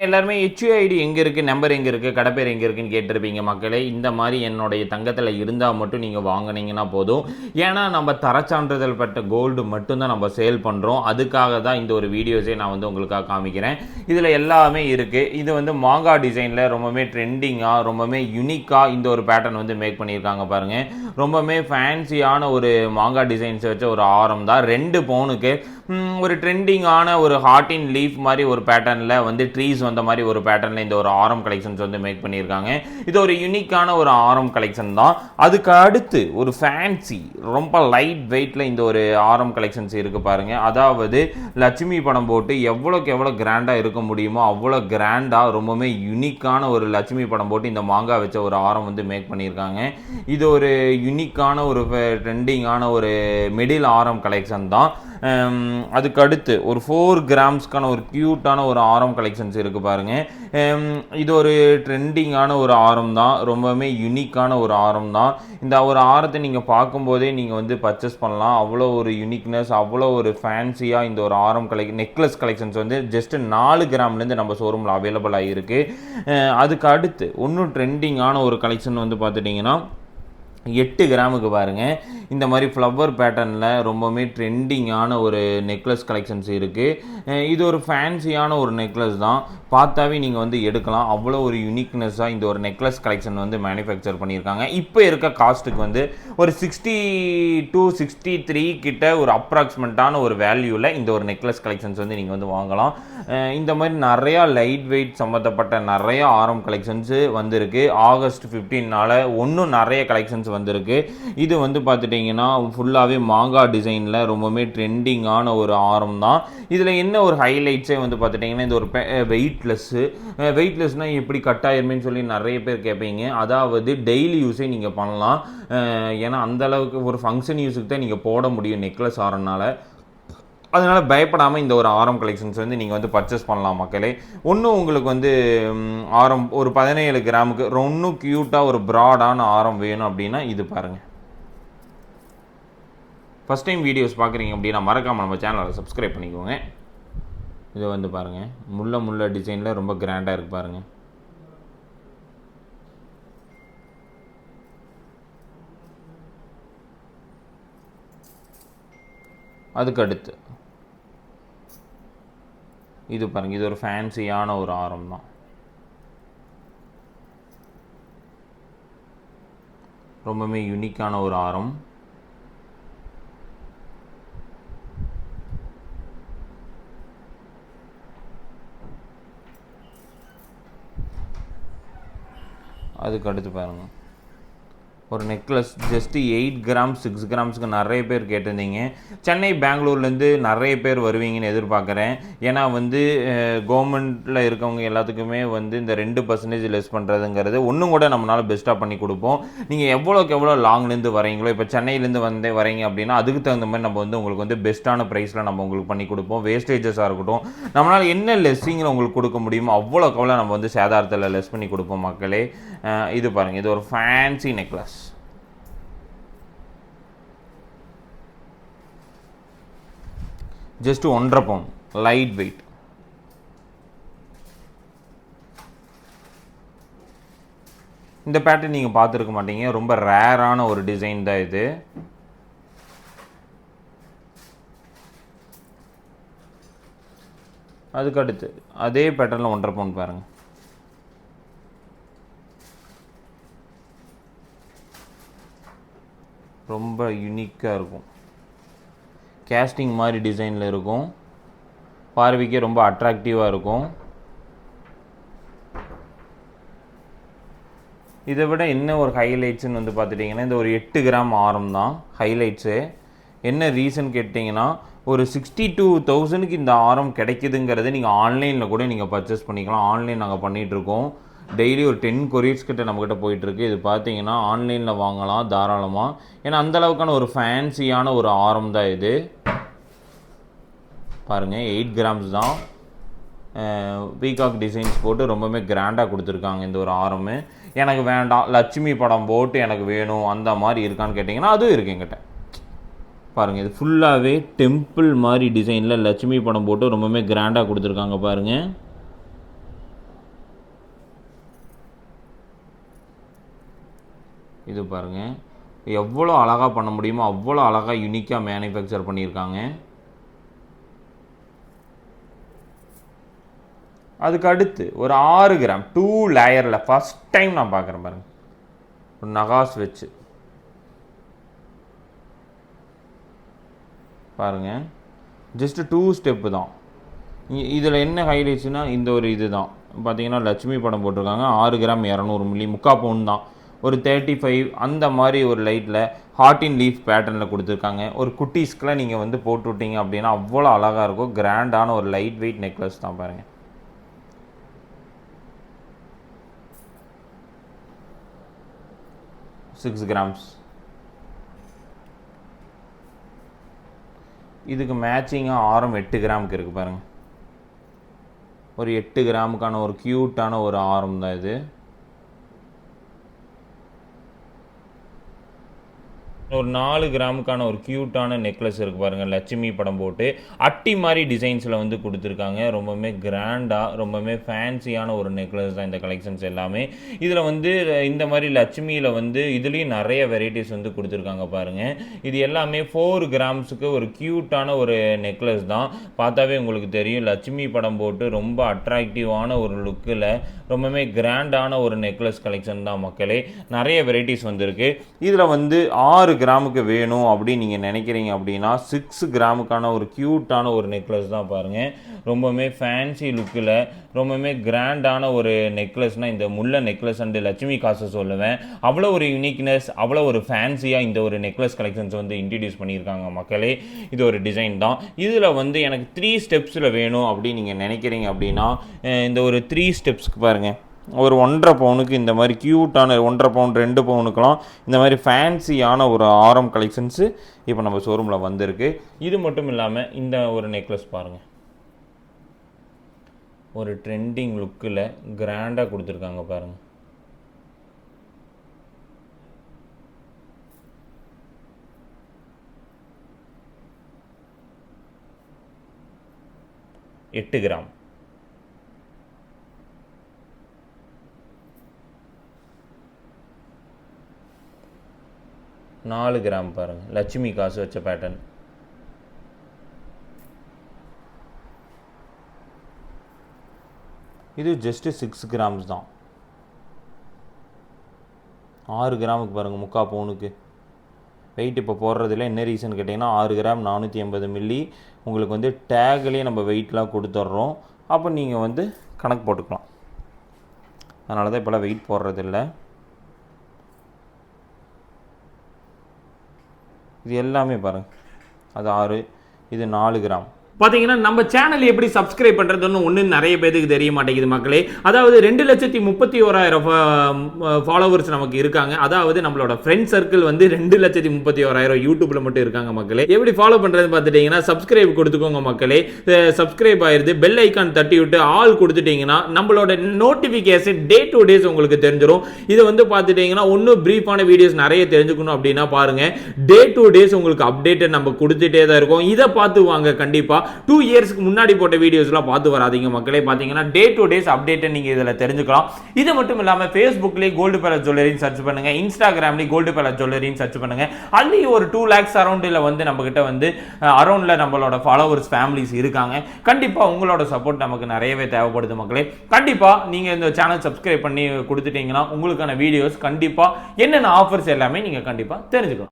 எல்லாருமே ஹெச்யூஐடி எங்கே இருக்குது, நம்பர் எங்கே இருக்குது, கடை பேர் எங்கே இருக்குன்னு கேட்டிருப்பீங்க மக்களே. இந்த மாதிரி என்னுடைய தங்கத்தில் இருந்தால் மட்டும் நீங்கள் வாங்கினீங்கன்னா போதும். ஏன்னா நம்ம தரச்சான்றிதழ் பெற்ற கோல்டு மட்டும்தான் நம்ம சேல் பண்ணுறோம். அதுக்காக தான் இந்த ஒரு வீடியோஸே நான் வந்து உங்களுக்காக காமிக்கிறேன். இதில் எல்லாமே இருக்குது. இது வந்து மாங்கா டிசைனில் ரொம்பவே ட்ரெண்டிங்காக ரொம்பவே யூனிக்காக இந்த ஒரு பேட்டர்ன் வந்து மேக் பண்ணியிருக்காங்க பாருங்கள். ரொம்பவே ஃபேன்சியான ஒரு மாங்கா டிசைன்ஸ் வச்ச ஒரு ஆரம் தான். 2 பவுனுக்கு ஒரு ட்ரெண்டிங்கான ஒரு ஹார்ட் இன் லீஃப் மாதிரி ஒரு பேட்டர்னில் வந்து ட்ரீஸ் வந்த மாதிரி ஒரு பேட்டர்னில் இந்த ஒரு ஆரம் கலெக்ஷன்ஸ் வந்து மேக் பண்ணியிருக்காங்க. இது ஒரு யூனிக்கான ஒரு ஆரம் கலெக்ஷன் தான். அதுக்கு அடுத்து ஒரு ஃபேன்சி ரொம்ப லைட் வெயிட்டில் இந்த ஒரு ஆரம் கலெக்ஷன்ஸ் இருக்குது பாருங்கள். அதாவது லட்சுமி படம் போட்டு எவ்வளோக்கு எவ்வளோ கிராண்டாக இருக்க முடியுமோ அவ்வளோ கிராண்டாக ரொம்பவே யூனிக்கான ஒரு லட்சுமி படம் போட்டு இந்த மாங்கா வச்ச ஒரு ஆரம் வந்து மேக் பண்ணியிருக்காங்க. இது ஒரு யூனிக்கான ஒரு ட்ரெண்டிங்கான ஒரு மிடில் ஆரம் கலெக்ஷன் தான். அதுக்கு அடுத்து ஒரு 4 கிராம்ஸ்க்கான ஒரு க்யூட்டான ஒரு ஆரம் கலெக்ஷன்ஸ் இருக்குது பாருங்கள். இது ஒரு ட்ரெண்டிங்கான ஒரு ஆரம் தான். ரொம்பவுமே யூனிக்கான ஒரு ஆரம் தான். இந்த ஒரு ஆரத்தை நீங்கள் பார்க்கும்போதே நீங்கள் வந்து பர்ச்சேஸ் பண்ணலாம். அவ்வளோ ஒரு யூனிக்னஸ், அவ்வளோ ஒரு ஃபேன்சியாக இந்த ஒரு ஆரம் நெக்லஸ் கலெக்ஷன்ஸ் வந்து ஜஸ்ட் 4 கிராம்லேருந்து நம்ம ஷோரூமில் அவைலபிள் ஆகிருக்கு. அதுக்கு அடுத்து இன்னும் ட்ரெண்டிங்கான ஒரு கலெக்ஷன் வந்து பார்த்துட்டிங்கன்னா 8 கிராமுக்கு பாருங்கள். இந்த மாதிரி ஃப்ளவர் பேட்டர்னில் ரொம்பவுமே ட்ரெண்டிங்கான ஒரு நெக்லஸ் கலெக்ஷன்ஸ் இருக்குது. இது ஒரு ஃபேன்சியான ஒரு நெக்லஸ் தான். பார்த்தாவே நீங்கள் வந்து எடுக்கலாம். அவ்வளோ ஒரு யூனிக்னஸாக இந்த ஒரு நெக்லஸ் கலெக்ஷன் வந்து மேனுஃபேக்சர் பண்ணியிருக்காங்க. இப்போ இருக்க காஸ்ட்டுக்கு வந்து ஒரு 62-63 கிட்ட ஒரு அப்ராக்சிமேட்டான ஒரு வேல்யூவில் இந்த ஒரு நெக்லஸ் கலெக்ஷன்ஸ் வந்து நீங்கள் வந்து வாங்கலாம். இந்த மாதிரி நிறையா லைட் வெயிட் சம்மந்தப்பட்ட நிறையா ஆரம் கலெக்ஷன்ஸு வந்திருக்கு. ஆகஸ்ட் 15 ஒன்றும் நிறைய கலெக்ஷன்ஸ் வந்திருக்கு. இது வந்து பார்த்துட்டிங்கன்னா ஃபுல்லாகவே மாங்கா டிசைனில் ரொம்பவுமே ட்ரெண்டிங்கான ஒரு ஆரம் தான். இதில் என்ன ஒரு ஹைலைட்ஸே வந்து பார்த்துட்டிங்கன்னா இந்த ஒரு வெயிட்லெஸ்னால் எப்படி கட்டாயிருமேன்னு சொல்லி நிறைய பேர் கேட்பீங்க. அதாவது டெய்லி யூஸே நீங்கள் பண்ணலாம். ஏன்னா அந்தளவுக்கு ஒரு ஃபங்க்ஷன் யூஸுக்கு தான் நீங்கள் போட முடியும் நெக்லஸ் ஆரம்னால. அதனால் பயப்படாமல் இந்த ஒரு ஆரம் கலெக்ஷன்ஸ் வந்து நீங்கள் வந்து பர்ச்சேஸ் பண்ணலாம் மக்களே. ஒன்றும் உங்களுக்கு வந்து ஆரம் ஒரு 17 கிராமுக்கு இன்னும் க்யூட்டாக ஒரு ப்ராடான ஆரம் வேணும் அப்படின்னா இது பாருங்கள். ஃபஸ்ட் டைம் வீடியோஸ் பார்க்குறீங்க அப்படின்னா மறக்காமல் நம்ம சேனலை சப்ஸ்கிரைப் பண்ணிக்கோங்க. இதை வந்து பாருங்கள், முள்ள டிசைனில் ரொம்ப கிராண்டாக இருக்குது பாருங்கள். அதுக்கு அடுத்து இது பாருங்கள். இது ஒரு ஃபேன்சியான ஒரு ஆரம் தான். ரொம்பவே யூனிக்கான ஒரு ஆரம். அதுக்கு அடுத்து பாருங்கள் ஒரு நெக்லஸ் ஜஸ்ட்டு 8 கிராம் 6 கிராம்ஸுக்கு நிறைய பேர் கேட்டிருந்தீங்க. சென்னை பெங்களூர்லேருந்து நிறைய பேர் வருவீங்கன்னு எதிர்பார்க்குறேன். ஏன்னா வந்து கவர்மெண்ட்டில் இருக்கவங்க எல்லாத்துக்குமே வந்து இந்த 2% லெஸ் பண்ணுறதுங்கிறது ஒன்றும் கூட நம்மளால் பெஸ்ட்டாக பண்ணி கொடுப்போம். நீங்கள் எவ்வளோக்கு எவ்வளோ லாங்லேருந்து வரீங்களோ, இப்போ சென்னையிலேருந்து வரீங்க அப்படின்னா அதுக்கு தகுந்த மாதிரி நம்ம வந்து உங்களுக்கு வந்து பெஸ்ட்டான ப்ரைஸில் நம்ம உங்களுக்கு பண்ணி கொடுப்போம். வேஸ்டேஜஸாக இருக்கட்டும், நம்மளால் என்ன லெஸ்ஸிங்கில் உங்களுக்கு கொடுக்க முடியுமோ அவ்வளோக்கு எவ்வளோ நம்ம வந்து சேதாரத்தில் லெஸ் பண்ணி கொடுப்போம் மக்களே. இது பாருங்கள், இது ஒரு ஃபேன்சி நெக்லஸ். ஜஸ்ட் 1.5 பவுன் லைட் வெயிட். இந்த பேட்டர்ன் நீங்கள் பார்த்துருக்க மாட்டீங்க. ரொம்ப ரேரான ஒரு டிசைன் தான் இது. அதுக்கடுத்து அதே பேட்டர்னில் 1.5 பவுன் பாருங்கள். ரொம்ப யூனிக்காக இருக்கும். கேஸ்டிங் மாதிரி டிசைனில் இருக்கும். பார்வைக்கே ரொம்ப அட்ராக்டிவாக இருக்கும். இதை விட என்ன ஒரு ஹைலைட்ஸ்ன்னு வந்து பார்த்துட்டிங்கன்னா இந்த ஒரு 8 கிராம் ஆரம் தான் ஹைலைட்ஸு. என்ன ரீசன் கேட்டிங்கன்னா ஒரு 62,000க்கு இந்த ஆரம் கிடைக்குதுங்கிறது நீங்கள் ஆன்லைனில் கூட நீங்கள் பர்ச்சேஸ் பண்ணிக்கலாம். ஆன்லைன் நாங்கள் பண்ணிகிட்ருக்கோம். டெய்லி ஒரு 10 கொரியர்ஸ் கிட்ட நம்மக்கிட்ட போயிட்டுருக்கு. இது பார்த்தீங்கன்னா ஆன்லைனில் வாங்கலாம் தாராளமாக. ஏன்னா அந்தளவுக்கான ஒரு ஃபேன்சியான ஒரு ஆரம் தான் இது. பாருங்கள், 8 கிராம்ஸ் தான். பீகாக் டிசைன்ஸ் போட்டு ரொம்பவே கிராண்டாக கொடுத்துருக்காங்க இந்த ஒரு ஆரமு. எனக்கு வேண்டாம், லட்சுமி படம் போட்டு எனக்கு வேணும் அந்த மாதிரி இருக்கான்னு கேட்டிங்கன்னா அதுவும் இருக்குது என்கிட்ட. பாருங்கள், இது ஃபுல்லாகவே டெம்பிள் மாதிரி டிசைனில் லட்சுமி படம் போட்டு ரொம்பவே கிராண்டாக கொடுத்துருக்காங்க பாருங்கள். இது பாருங்கள், எவ்வளோ அழகாக பண்ண முடியுமோ அவ்வளோ அழகாக யூனிக்காக மேனுஃபேக்சர் பண்ணியிருக்காங்க. அதுக்கு அடுத்து ஒரு 6 கிராம் 2 லேயரில் ஃபஸ்ட் டைம் நான் பார்க்குறேன் பாருங்கள், ஒரு நகாஸ் வச்சு பாருங்கள். ஜஸ்ட்டு 2 ஸ்டெப்பு தான். இதில் என்ன ஹைலைட்ஸ்னால் இந்த ஒரு இது தான் பார்த்தீங்கன்னா லட்சுமி படம் போட்டிருக்காங்க. 6 கிராம் 200 மில்லி, 3/4 பவுன் தான். ஒரு 35 அந்த மாதிரி ஒரு லைட்டில் ஹார்ட் இன் லீஃப் பேட்டர்னில் கொடுத்துருக்காங்க. ஒரு குட்டீஸ்க்கெலாம் நீங்கள் வந்து போட்டு விட்டீங்க அப்படின்னா அவ்வளோ அழகாக இருக்கும். கிராண்டான ஒரு லைட் வெயிட் நெக்லஸ் தான் பாருங்கள். Six grams. இதுக்கு மேட்சிங்காக ஆரம் 8 கிராமுக்கு இருக்குது பாருங்கள். ஒரு 8 கிராமுக்கான ஒரு க்யூட்டான ஒரு ஆரம் தான் இது. ஒரு 4 கிராமுக்கான ஒரு க்யூட்டான நெக்லஸ் இருக்குது பாருங்கள், லட்சுமி படம் போட்டு அட்டி மாதிரி டிசைன்ஸில் வந்து கொடுத்துருக்காங்க. ரொம்பவுமே கிராண்டாக ரொம்பவுமே ஃபேன்சியான ஒரு நெக்லஸ் தான் இந்த கலெக்ஷன்ஸ் எல்லாமே. இதில் வந்து இந்த மாதிரி லட்சுமியில் வந்து இதுலேயும் நிறைய வெரைட்டிஸ் வந்து கொடுத்துருக்காங்க பாருங்கள். இது எல்லாமே 4 கிராம்ஸுக்கு ஒரு க்யூட்டான ஒரு நெக்லஸ் தான். பார்த்தாவே உங்களுக்கு தெரியும், லட்சுமி படம் போட்டு ரொம்ப அட்ராக்டிவான ஒரு லுக்கில் ரொம்பவுமே கிராண்டான ஒரு நெக்லஸ் கலெக்ஷன் தான் மக்களே. நிறைய வெரைட்டிஸ் வந்துருக்கு. இதில் வந்து 6 கிராமுக்கு வேணும் அப்படின்னு நீங்கள் நினைக்கிறீங்க அப்படின்னா 6 கிராமுக்கான ஒரு க்யூட்டான ஒரு நெக்லஸ் தான் பாருங்கள். ரொம்பவுமே ஃபேன்சி லுக்கில் ரொம்பவுமே கிராண்டான ஒரு நெக்லஸ்னால் இந்த முல்லை நெக்லஸ் அண்டு லட்சுமி காசை சொல்லுவேன். அவ்வளோ ஒரு யூனிக்னஸ், அவ்வளோ ஒரு ஃபேன்சியாக இந்த ஒரு நெக்லஸ் கலெக்ஷன்ஸ் வந்து இன்ட்ரடியூஸ் பண்ணியிருக்காங்க மக்களே. இது ஒரு டிசைன் தான். இதில் வந்து எனக்கு 3 ஸ்டெப்ஸில் வேணும் அப்படின்னு நீங்கள் நினைக்கிறீங்க அப்படின்னா இந்த ஒரு 3 ஸ்டெப்ஸ்க்கு பாருங்கள், ஒரு 1.5 பவுனுக்கு இந்த மாதிரி க்யூட்டான 1.5 பவுன் 2 பவுனுக்கெலாம் இந்த மாதிரி ஃபேன்சியான ஒரு ஆரம் கலெக்ஷன்ஸு இப்போ நம்ம ஷோரூமில் வந்திருக்கு. இது மட்டும் இல்லாமல் இந்த ஒரு நெக்லஸ் பாருங்கள், ஒரு ட்ரெண்டிங் லுக்கில் கிராண்டாக கொடுத்துருக்காங்க பாருங்கள். எட்டு கிராம். நாலு கிராம் பாருங்கள், லட்சுமி காசு வச்ச பேட்டர்ன். இது ஜஸ்ட்டு 6 கிராம்ஸ் தான். 6 கிராமுக்கு பாருங்கள், 3/4 பவுனுக்கு வெயிட் இப்போ போடுறதில்ல. என்ன ரீசன் கேட்டிங்கன்னா 6 கிராம் 450 மில்லி உங்களுக்கு வந்து டேக்லேயே நம்ம வெயிட்லாம் கொடுத்துட்றோம். அப்போ நீங்கள் வந்து கணக்கு போட்டுக்கலாம். அதனால தான் இப்போலாம் வெயிட் போடுறதில்ல. இது எல்லாமே பாருங்கள், அது 6, இது 4 கிராம். பார்த்தீங்கன்னா நம்ம சேனல் எப்படி சப்ஸ்கிரைப் பண்ணுறதுன்னு ஒன்று நிறைய பேருக்கு தெரிய மாட்டேங்குது மக்களே. அதாவது 2,31,000 ஃபாலோவர்ஸ் நமக்கு இருக்காங்க. அதாவது நம்மளோட ஃப்ரெண்ட் சர்க்கிள் வந்து 2,31,000 யூடியூப்ல மட்டும் இருக்காங்க மக்களே. எப்படி ஃபாலோ பண்ணுறதுன்னு பார்த்துட்டிங்கன்னா சப்ஸ்கிரைப் கொடுத்துக்கோங்க மக்களே. சப்ஸ்கிரைப் ஆயிருது, பெல் ஐக்கான் தட்டி விட்டு ஆல் கொடுத்துட்டிங்கன்னா நம்மளோட நோட்டிஃபிகேஷன் டே டு டேஸ் உங்களுக்கு தெரிஞ்சிடும். இதை வந்து பார்த்துட்டிங்கன்னா ஒன்றும் ப்ரீஃபான வீடியோஸ் நிறைய தெரிஞ்சுக்கணும் அப்படின்னா பாருங்கள், டே டு டேஸ் உங்களுக்கு அப்டேட்டட் நம்ம கொடுத்துட்டே தான் இருக்கோம். இதை பார்த்து வாங்க கண்டிப்பாக. 2 இயர்ஸ்க்கு முன்னாடி போட்ட வீடியோஸ்லாம் பார்த்து வராதீங்க மக்களே. பார்த்தீங்கன்னா டே டு டேஸ் அப்டேட்டை நீங்கள் இதில் தெரிஞ்சுக்கலாம். இது மட்டும் இல்லாமல் ஃபேஸ்புக்லேயே கோல்டு பேலஸ் ஜுவல்லரின்னு சர்ச் பண்ணுங்கள், இன்ஸ்டாகிராம்லேயும் கோல்டு பேலஸ் ஜுவல்லரின்னு சர்ச் பண்ணுங்கள். அதுலேயும் ஒரு 2 lakhs அரௌண்டில் வந்து நம்மக்கிட்ட வந்து அரௌண்டில் நம்மளோட ஃபாலோவர்ஸ் ஃபேமிலிஸ் இருக்காங்க. கண்டிப்பாக உங்களோட சப்போர்ட் நமக்கு நிறையவே தேவைப்படுது மக்களே. கண்டிப்பாக நீங்கள் இந்த சேனல் சப்ஸ்கிரைப் பண்ணி கொடுத்துட்டீங்கன்னா உங்களுக்கான வீடியோஸ் கண்டிப்பாக என்னென்ன ஆஃபர்ஸ் எல்லாமே நீங்கள் கண்டிப்பாக தெரிஞ்சுக்கலாம்.